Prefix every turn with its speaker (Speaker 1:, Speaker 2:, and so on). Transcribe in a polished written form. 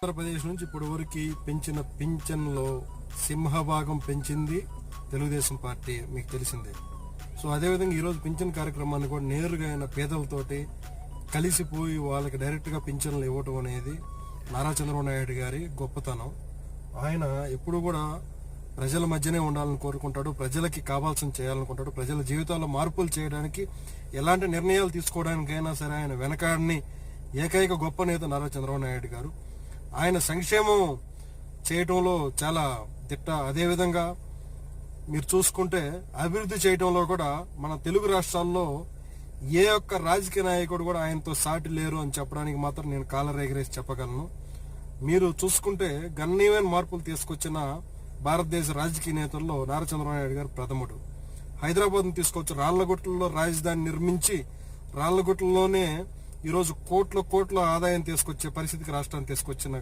Speaker 1: ఆంధ్రప్రదేశ్ నుంచి ఇప్పటి వరకు పెంచిన పింఛన్లో సింహభాగం పెంచింది తెలుగుదేశం పార్టీ, మీకు తెలిసిందే. సో అదేవిధంగా ఈరోజు పింఛన్ కార్యక్రమాన్ని కూడా నేరుగా ఆయన పేదలతోటి కలిసిపోయి వాళ్ళకి డైరెక్ట్గా పింఛన్లు ఇవ్వటం అనేది నారా చంద్రబాబు నాయుడు గారి గొప్పతనం. ఆయన ఎప్పుడు కూడా ప్రజల మధ్యనే ఉండాలని కోరుకుంటాడు, ప్రజలకి కావాల్సిన చేయాలనుకుంటాడు, ప్రజల జీవితాల్లో మార్పులు చేయడానికి ఎలాంటి నిర్ణయాలు తీసుకోవడానికైనా సరే ఆయన వెనకాడని ఏకైక గొప్ప నేత నారా చంద్రబాబు నాయుడు గారు. ఆయన సంక్షేమం చేయటంలో చాలా దిట్ట. అదేవిధంగా మీరు చూసుకుంటే అభివృద్ధి చేయటంలో కూడా మన తెలుగు రాష్ట్రాల్లో ఏ ఒక్క రాజకీయ నాయకుడు కూడా ఆయనతో సాటి లేరు అని చెప్పడానికి మాత్రం నేను కాలర్ ఎగరేసి చెప్పగలను. మీరు చూసుకుంటే గణనీయమైన మార్పులు తీసుకొచ్చిన భారతదేశ రాజకీయ నేతల్లో నారా చంద్రబాబు నాయుడు గారు ప్రథముడు. హైదరాబాద్ను తీసుకొచ్చి రాళ్లగుట్టలో రాజధాని నిర్మించి రాళ్లగుట్టలోనే ఈరోజు కోట్ల ఆదాయం తీసుకొచ్చే పరిస్థితికి రాష్ట్రాన్ని తీసుకొచ్చిన